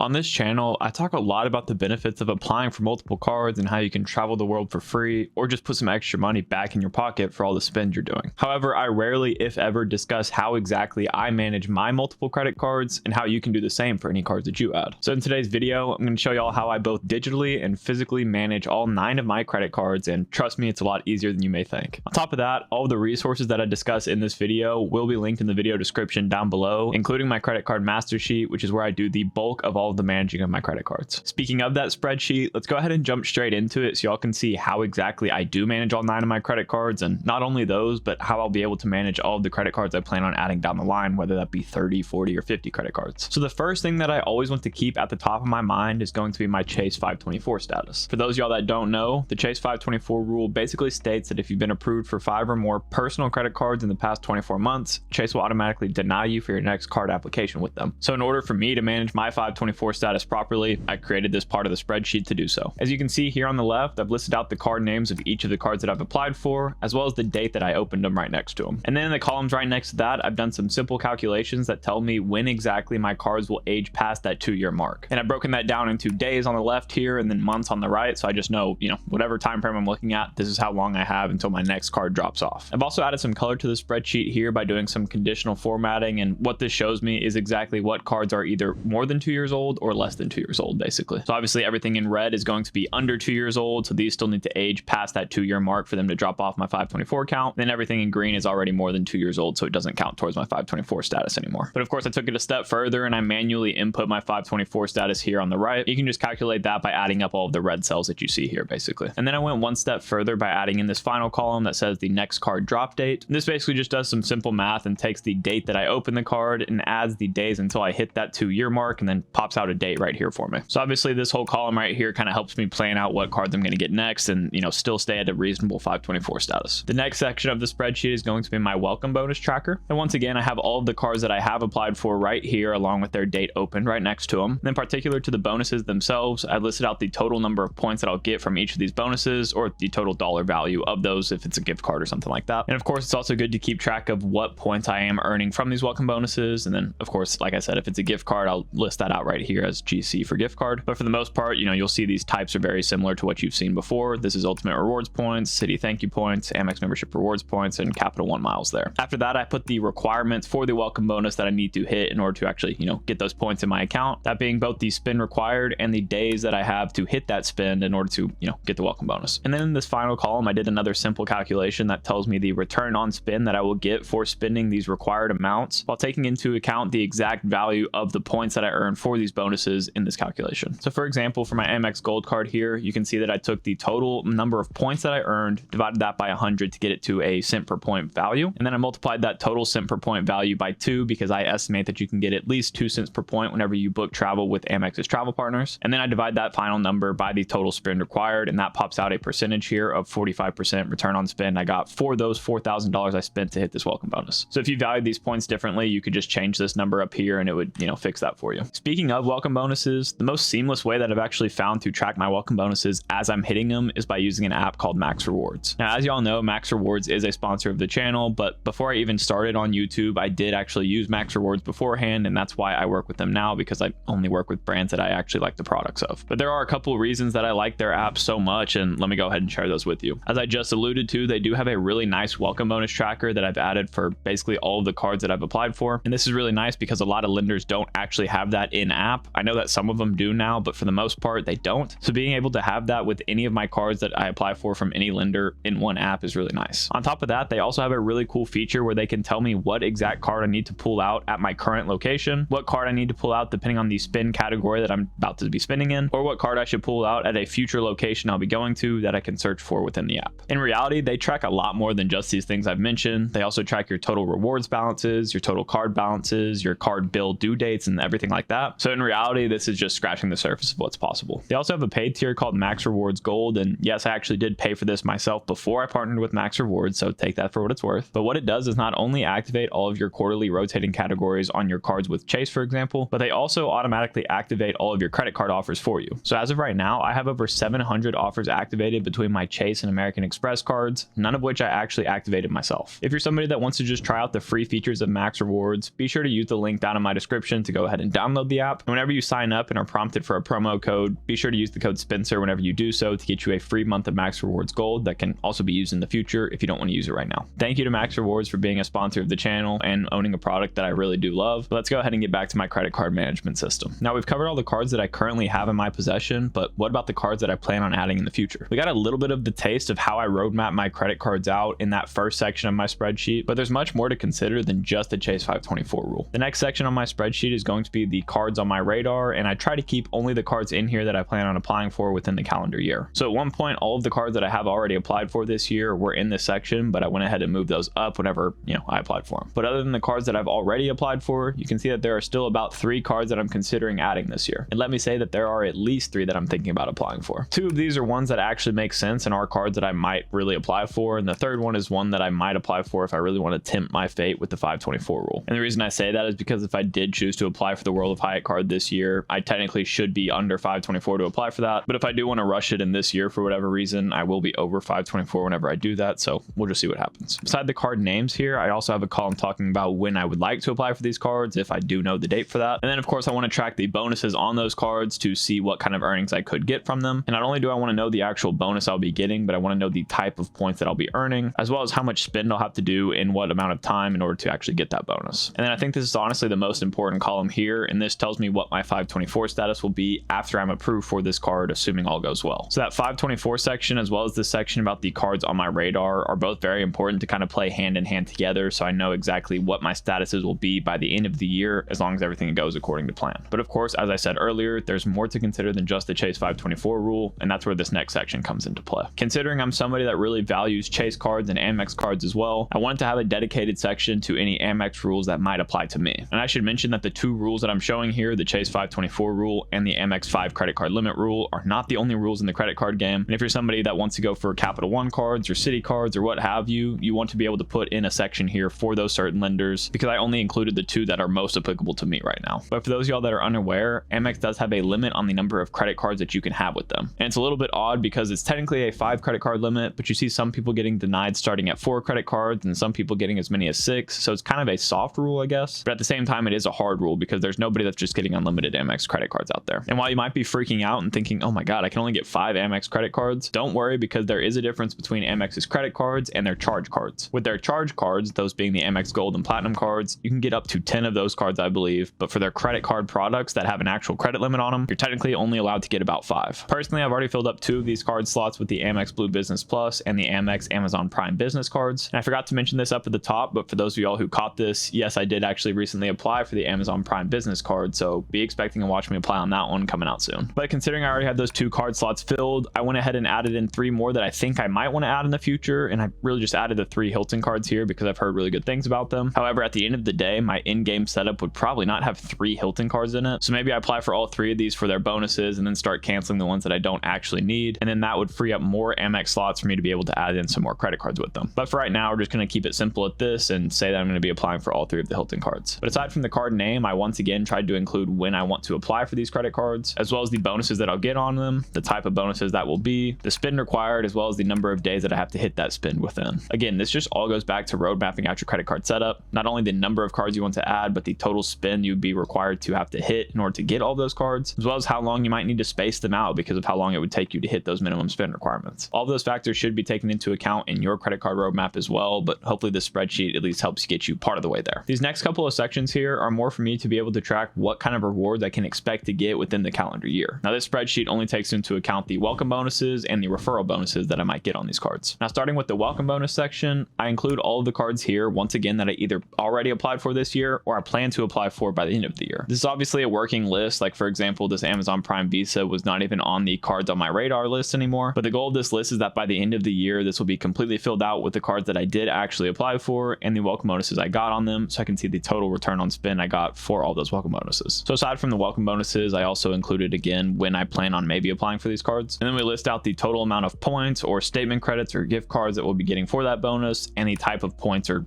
On this channel, I talk a lot about the benefits of applying for multiple cards and how you can travel the world for free or just put some extra money back in your pocket for all the spend you're doing. However, I rarely, if ever, discuss how exactly I manage my multiple credit cards and how you can do the same for any cards that you add. So in today's video, I'm going to show y'all how I both digitally and physically manage all 9 of my credit cards, and trust me, it's a lot easier than you may think. On top of that, all of the resources that I discuss in this video will be linked in the video description down below, including my credit card master sheet, which is where I do the bulk of all of the managing of my credit cards. Speaking of that spreadsheet, let's go ahead and jump straight into it so y'all can see how exactly I do manage all 9 of my credit cards, and not only those, but how I'll be able to manage all of the credit cards I plan on adding down the line, whether that be 30, 40, or 50 credit cards. So the first thing that I always want to keep at the top of my mind is going to be my Chase 524 status. For those of y'all that don't know, the Chase 524 rule basically states that if you've been approved for 5 or more personal credit cards in the past 24 months, Chase will automatically deny you for your next card application with them. So in order for me to manage my 524 status properly, I created this part of the spreadsheet to do so. As you can see here on the left, I've listed out the card names of each of the cards that I've applied for, as well as the date that I opened them right next to them. And then in the columns right next to that, I've done some simple calculations that tell me when exactly my cards will age past that 2-year mark. And I've broken that down into days on the left here and then months on the right, so I just know, whatever time frame I'm looking at, this is how long I have until my next card drops off. I've also added some color to the spreadsheet here by doing some conditional formatting, and what this shows me is exactly what cards are either more than 2 years old or less than 2 years old, basically. So obviously everything in red is going to be under 2 years old, so these still need to age past that 2-year mark for them to drop off my 524 count. Then everything in green is already more than 2 years old, so it doesn't count towards my 524 status anymore. But of course I took it a step further and I manually input my 524 status here on the right. You can just calculate that by adding up all of the red cells that you see here, basically. And then I went one step further by adding in this final column that says the next card drop date. This basically just does some simple math and takes the date that I opened the card and adds the days until I hit that 2-year mark, and then pops out a date right here for me. So obviously this whole column right here kind of helps me plan out what cards I'm going to get next and, still stay at a reasonable 524 status. The next section of the spreadsheet is going to be my welcome bonus tracker. And once again, I have all of the cards that I have applied for right here, along with their date opened right next to them. And then particular to the bonuses themselves, I've listed out the total number of points that I'll get from each of these bonuses, or the total dollar value of those if it's a gift card or something like that. And of course, it's also good to keep track of what points I am earning from these welcome bonuses. And then of course, like I said, if it's a gift card, I'll list that out right here as GC for gift card. But for the most part, you'll see these types are very similar to what you've seen before. This is Ultimate Rewards points, City Thank You points, Amex membership rewards points, and Capital One miles there. After that, I put the requirements for the welcome bonus that I need to hit in order to actually, get those points in my account. That being both the spend required and the days that I have to hit that spend in order to, get the welcome bonus. And then in this final column, I did another simple calculation that tells me the return on spend that I will get for spending these required amounts, while taking into account the exact value of the points that I earned for these bonuses in this calculation. So for example, for my Amex Gold card here, you can see that I took the total number of points that I earned, divided that by 100 to get it to a cent per point value. And then I multiplied that total cent per point value by 2, because I estimate that you can get at least 2 cents per point whenever you book travel with Amex's travel partners. And then I divide that final number by the total spend required, and that pops out a percentage here of 45% return on spend I got for those $4,000 I spent to hit this welcome bonus. So if you valued these points differently, you could just change this number up here and it would, fix that for you. Speaking of welcome bonuses, the most seamless way that I've actually found to track my welcome bonuses as I'm hitting them is by using an app called Max Rewards. Now, as y'all know, Max Rewards is a sponsor of the channel, but before I even started on YouTube, I did actually use Max Rewards beforehand, and that's why I work with them now, because I only work with brands that I actually like the products of. But there are a couple of reasons that I like their app so much, and let me go ahead and share those with you. As I just alluded to, they do have a really nice welcome bonus tracker that I've added for basically all of the cards that I've applied for. And this is really nice because a lot of lenders don't actually have that in app. I know that some of them do now, but for the most part, they don't. So being able to have that with any of my cards that I apply for from any lender in one app is really nice. On top of that, they also have a really cool feature where they can tell me what exact card I need to pull out at my current location, what card I need to pull out depending on the spend category that I'm about to be spending in, or what card I should pull out at a future location I'll be going to that I can search for within the app. In reality, they track a lot more than just these things I've mentioned. They also track your total rewards balances, your total card balances, your card bill due dates, and everything like that. So in reality, this is just scratching the surface of what's possible. They also have a paid tier called Max Rewards Gold, and yes, I actually did pay for this myself before I partnered with Max Rewards, so take that for what it's worth. But what it does is not only activate all of your quarterly rotating categories on your cards with Chase, for example, but they also automatically activate all of your credit card offers for you. So as of right now, I have over 700 offers activated between my Chase and American Express cards, none of which I actually activated myself. If you're somebody that wants to just try out the free features of Max Rewards, be sure to use the link down in my description to go ahead and download the app. And whenever you sign up and are prompted for a promo code, be sure to use the code Spencer whenever you do so to get you a free month of Max Rewards Gold that can also be used in the future if you don't want to use it right now. Thank you to Max Rewards for being a sponsor of the channel and owning a product that I really do love. But let's go ahead and get back to my credit card management system. Now, we've covered all the cards that I currently have in my possession, but what about the cards that I plan on adding in the future? We got a little bit of the taste of how I roadmap my credit cards out in that first section of my spreadsheet, but there's much more to consider than just the Chase 524 rule. The next section on my spreadsheet is going to be the cards on my radar, and I try to keep only the cards in here that I plan on applying for within the calendar year. So at one point, all of the cards that I have already applied for this year were in this section, but I went ahead and moved those up whenever, I applied for them. But other than the cards that I've already applied for, you can see that there are still about 3 cards that I'm considering adding this year. And let me say that there are at least 3 that I'm thinking about applying for. 2 of these are ones that actually make sense and are cards that I might really apply for. And the third one is one that I might apply for if I really want to tempt my fate with the 524 rule. And the reason I say that is because if I did choose to apply for the World of Hyatt card this year, I technically should be under 524 to apply for that. But if I do want to rush it in this year for whatever reason, I will be over 524 whenever I do that. So we'll just see what happens. Beside the card names here, I also have a column talking about when I would like to apply for these cards if I do know the date for that. And then of course I want to track the bonuses on those cards to see what kind of earnings I could get from them. And not only do I want to know the actual bonus I'll be getting, but I want to know the type of points that I'll be earning, as well as how much spend I'll have to do in what amount of time in order to actually get that bonus. And then I think this is honestly the most important column here, and this tells me what my 524 status will be after I'm approved for this card, assuming all goes well. So that 524 section, as well as this section about the cards on my radar, are both very important to kind of play hand in hand together, so I know exactly what my statuses will be by the end of the year, as long as everything goes according to plan. But of course, as I said earlier, there's more to consider than just the Chase 524 rule, and that's where this next section comes into play. Considering I'm somebody that really values Chase cards and Amex cards as well, I wanted to have a dedicated section to any Amex rules that might apply to me. And I should mention that the 2 rules that I'm showing here, the Chase 524 rule and the Amex 5 credit card limit rule, are not the only rules in the credit card game. And if you're somebody that wants to go for Capital One cards or Citi cards or what have you, you want to be able to put in a section here for those certain lenders, because I only included the 2 that are most applicable to me right now. But for those of y'all that are unaware, Amex does have a limit on the number of credit cards that you can have with them. And it's a little bit odd because it's technically a 5 credit card limit, but you see some people getting denied starting at 4 credit cards and some people getting as many as 6. So it's kind of a soft rule, I guess. But at the same time, it is a hard rule because there's nobody that's just getting unlimited Amex credit cards out there. And while you might be freaking out and thinking, oh my God, I can only get 5 Amex credit cards, don't worry, because there is a difference between Amex's credit cards and their charge cards. With their charge cards, those being the Amex Gold and Platinum cards, you can get up to 10 of those cards, I believe. But for their credit card products that have an actual credit limit on them, you're technically only allowed to get about 5. Personally, I've already filled up 2 of these card slots with the Amex Blue Business Plus and the Amex Amazon Prime Business cards. And I forgot to mention this up at the top, but for those of y'all who caught this, yes, I did actually recently apply for the Amazon Prime Business card, so be expecting to watch me apply on that one coming out soon. But considering I already had those 2 card slots filled, I went ahead and added in 3 more that I think I might want to add in the future, and I really just added the 3 Hilton cards here because I've heard really good things about them. However, at the end of the day, my in-game setup would probably not have 3 Hilton cards in it, so maybe I apply for all 3 of these for their bonuses and then start canceling the ones that I don't actually need, and then that would free up more Amex slots for me to be able to add in some more credit cards with them. But for right now, we're just going to keep it simple at this and say that I'm going to be applying for all 3 of the Hilton cards. But aside from the card name, I once again tried to include when I want to apply for these credit cards, as well as the bonuses that I'll get on them, the type of bonuses that will be, the spend required, as well as the number of days that I have to hit that spend within. Again, this just all goes back to road mapping out your credit card setup, not only the number of cards you want to add, but the total spend you'd be required to have to hit in order to get all those cards, as well as how long you might need to space them out because of how long it would take you to hit those minimum spend requirements. All of those factors should be taken into account in your credit card roadmap as well, but hopefully this spreadsheet at least helps get you part of the way there. These next couple of sections here are more for me to be able to track what kind of rewards I can expect to get within the calendar year. Now, this spreadsheet only takes into account the welcome bonuses and the referral bonuses that I might get on these cards. Now, starting with the welcome bonus section, I include all of the cards here, once again, that I either already applied for this year or I plan to apply for by the end of the year. This is obviously a working list. Like, for example, this Amazon Prime Visa was not even on the cards on my radar list anymore. But the goal of this list is that by the end of the year, this will be completely filled out with the cards that I did actually apply for and the welcome bonuses I got on them, so I can see the total return on spend I got for all those welcome bonuses. So aside from the welcome bonuses, I also included again when I plan on maybe applying for these cards. And then we list out the total amount of points or statement credits or gift cards that we'll be getting for that bonus and the type of points or,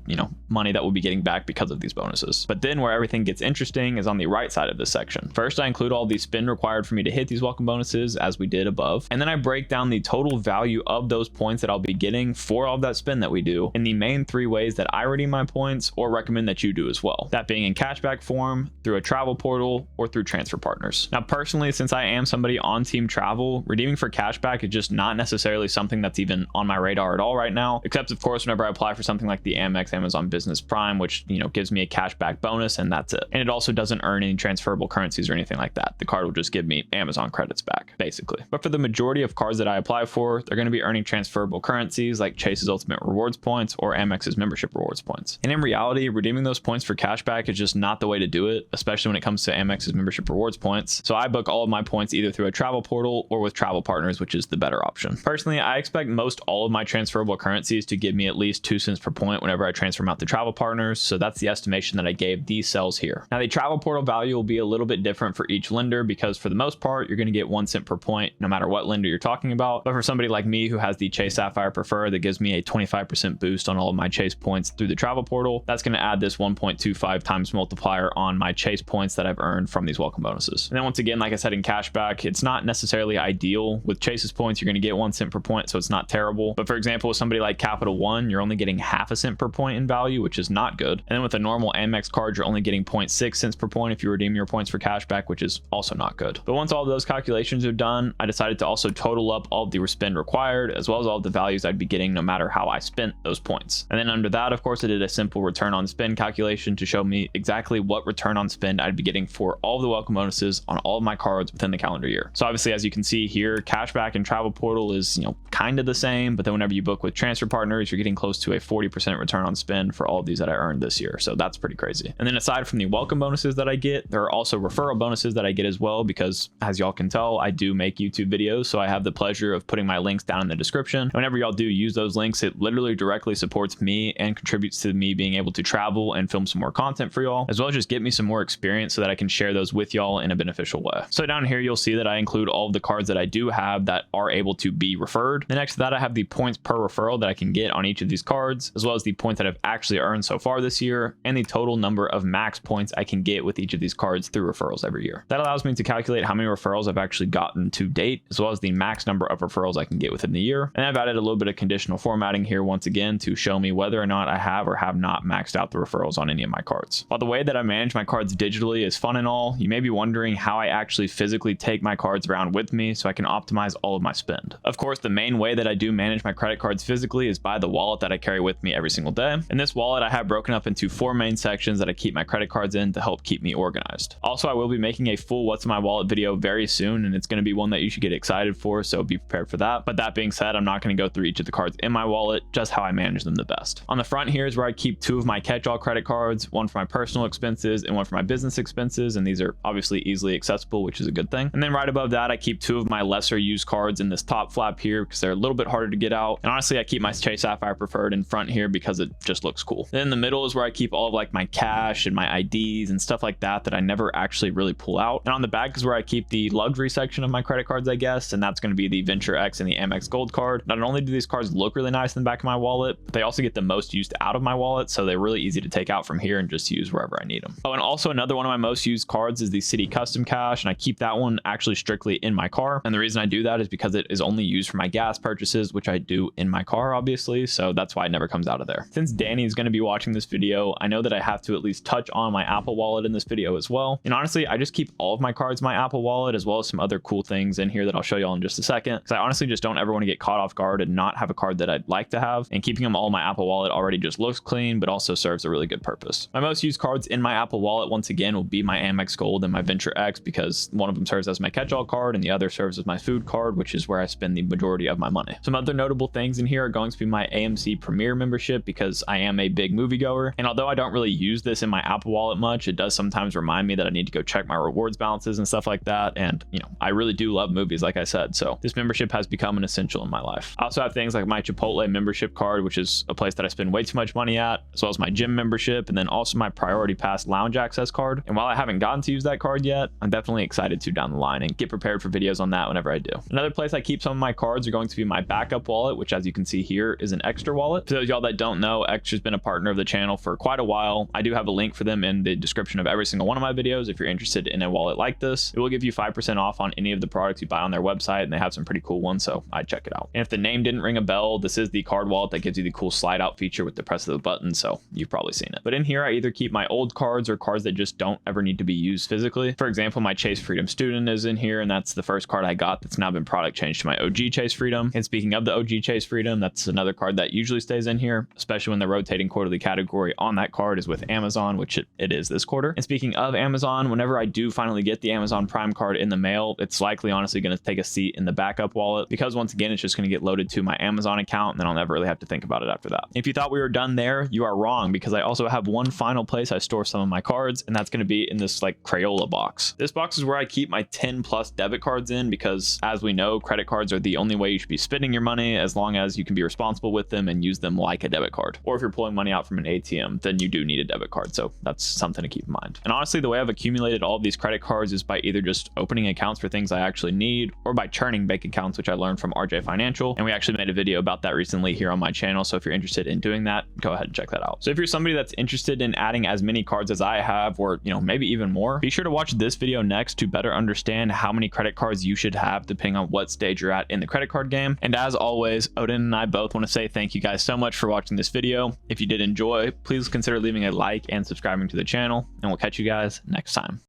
money that we'll be getting back because of these bonuses. But then where everything gets interesting is on the right side of this section. First, I include all the spend required for me to hit these welcome bonuses as we did above. And then I break down the total value of those points that I'll be getting for all of that spend that we do in the main 3 ways that I redeem my points or recommend that you do as well. That being in cashback form, through a travel portal, referral or through transfer partners. Now, personally, since I am somebody on team travel, redeeming for cashback is just not necessarily something that's even on my radar at all right now, except of course whenever I apply for something like the Amex Amazon Business Prime, which gives me a cashback bonus, and that's it. And it also doesn't earn any transferable currencies or anything like that. The card will just give me Amazon credits back, basically. But for the majority of cards that I apply for, they're going to be earning transferable currencies like Chase's Ultimate Rewards points or Amex's membership rewards points. And in reality, redeeming those points for cashback is just not the way to do it, especially when it comes to Amex's membership rewards points. So I book all of my points either through a travel portal or with travel partners, which is the better option. Personally, I expect most all of my transferable currencies to give me at least 2 cents per point whenever I transfer them out to travel partners. So that's the estimation that I gave these cells here. Now, the travel portal value will be a little bit different for each lender because for the most part, you're going to get 1 cent per point no matter what lender you're talking about. But for somebody like me who has the Chase Sapphire Preferred that gives me a 25% boost on all of my Chase points through the travel portal, that's going to add this 1.25 times multiplier on my Chase points that I've earned from these welcome bonuses. And then once again, like I said, in cashback, it's not necessarily ideal. With Chase's points, you're going to get 1 cent per point, so it's not terrible. But for example, with somebody like Capital One, you're only getting half a cent per point in value, which is not good. And then with a normal Amex card, you're only getting 0.6 cents per point if you redeem your points for cashback, which is also not good. But once all of those calculations are done, I decided to also total up all of the spend required, as well as all of the values I'd be getting no matter how I spent those points. And then under that, of course, I did a simple return on spend calculation to show me exactly what return on spend I'd be getting for all of the welcome bonuses on all of my cards within the calendar year. So obviously, as you can see here, cashback and travel portal is, kind of the same, but then whenever you book with transfer partners, you're getting close to a 40% return on spend for all of these that I earned this year. So that's pretty crazy. And then aside from the welcome bonuses that I get, there are also referral bonuses that I get as well, because as y'all can tell, I do make YouTube videos. So I have the pleasure of putting my links down in the description. And whenever y'all do use those links, it literally directly supports me and contributes to me being able to travel and film some more content for y'all, as well as just get me some more experience so that I can share those with y'all in a beneficial way. So down here, you'll see that I include all of the cards that I do have that are able to be referred. The next to that, I have the points per referral that I can get on each of these cards, as well as the points that I've actually earned so far this year, and the total number of max points I can get with each of these cards through referrals every year. That allows me to calculate how many referrals I've actually gotten to date, as well as the max number of referrals I can get within the year. And I've added a little bit of conditional formatting here once again to show me whether or not I have or have not maxed out the referrals on any of my cards. While the way that I manage my cards digitally is fun and all, you may be wondering how I actually physically take my cards around with me so I can optimize all of my spend. Of course, the main way that I do manage my credit cards physically is by the wallet that I carry with me every single day. In this wallet, I have broken up into 4 main sections that I keep my credit cards in to help keep me organized. Also, I will be making a full What's in My Wallet video very soon, and it's going to be one that you should get excited for, so be prepared for that. But that being said, I'm not going to go through each of the cards in my wallet, just how I manage them the best. On the front here is where I keep 2 of my catch-all credit cards, one for my personal expenses and one for my business expenses, and these are obviously easily accessible, which is a good thing. And then right above that, I keep 2 of my lesser used cards in this top flap here because they're a little bit harder to get out. And honestly, I keep my Chase Sapphire Preferred in front here because it just looks cool. Then in the middle is where I keep all of like my cash and my IDs and stuff like that I never actually really pull out. And on the back is where I keep the luxury section of my credit cards, I guess, and that's going to be the Venture X and the Amex Gold card. Not only do these cards look really nice in the back of my wallet, but they also get the most used out of my wallet, so they're really easy to take out from here and just use wherever I need them. Oh, and also another one of my most used cards is the City Custom Cash, and I keep that one actually strictly in my car. And the reason I do that is because it is only used for my gas purchases, which I do in my car, obviously, so that's why it never comes out of there. Since Danny is going to be watching this video, I know that I have to at least touch on my Apple Wallet in this video as well. And honestly, I just keep all of my cards in my Apple Wallet, as well as some other cool things in here that I'll show y'all in just a second, because I honestly just don't ever want to get caught off guard and not have a card that I'd like to have. And keeping them all in my Apple Wallet already just looks clean, but also serves a really good purpose. My most used cards in my Apple Wallet, once again, will be my Amex Gold and my Venture X, because one of them serves as my catch-all card and the other serves as my food card, which is where I spend the majority of my money. Some other notable things in here are going to be my AMC Premiere membership, because I am a big moviegoer. And although I don't really use this in my Apple Wallet much, it does sometimes remind me that I need to go check my rewards balances and stuff like that. And, I really do love movies, like I said. So this membership has become an essential in my life. I also have things like my Chipotle membership card, which is a place that I spend way too much money at, as well as my gym membership, and then also my Priority Pass lounge access card. And while I haven't gotten to use that card yet, I'm definitely excited to down the line and get prepared for videos on that whenever I do. Another place I keep some of my cards are going to be my backup wallet, which, as you can see here, is an Extra wallet. For those of y'all that don't know, Extra's been a partner of the channel for quite a while. I do have a link for them in the description of every single one of my videos if you're interested in a wallet like this. It will give you 5% off on any of the products you buy on their website, and they have some pretty cool ones, so I'd check it out. And if the name didn't ring a bell, this is the card wallet that gives you the cool slide out feature with the press of the button, so you've probably seen it. But in here, I either keep my old cards or cards that just don't ever need to be be used physically. For example, my Chase Freedom Student is in here, and that's the first card I got that's now been product changed to my OG Chase Freedom. And speaking of the OG Chase Freedom, that's another card that usually stays in here, especially when the rotating quarterly category on that card is with Amazon, which it is this quarter. And speaking of Amazon, whenever I do finally get the Amazon Prime card in the mail, it's likely honestly going to take a seat in the backup wallet, because once again, it's just going to get loaded to my Amazon account, and then I'll never really have to think about it after that. If you thought we were done there, you are wrong, because I also have one final place I store some of my cards, and that's going to be in this like Crayola box. This box is where I keep my 10 plus debit cards in, because as we know, credit cards are the only way you should be spending your money, as long as you can be responsible with them and use them like a debit card. Or if you're pulling money out from an ATM, then you do need a debit card. So that's something to keep in mind. And honestly, the way I've accumulated all of these credit cards is by either just opening accounts for things I actually need, or by churning bank accounts, which I learned from RJ Financial. And we actually made a video about that recently here on my channel. So if you're interested in doing that, go ahead and check that out. So if you're somebody that's interested in adding as many cards as I have, or maybe even more, be sure to watch this video next to better understand how many credit cards you should have depending on what stage you're at in the credit card game. And as always, Odin and I both want to say thank you guys so much for watching this video. If you did enjoy, please consider leaving a like and subscribing to the channel, and we'll catch you guys next time.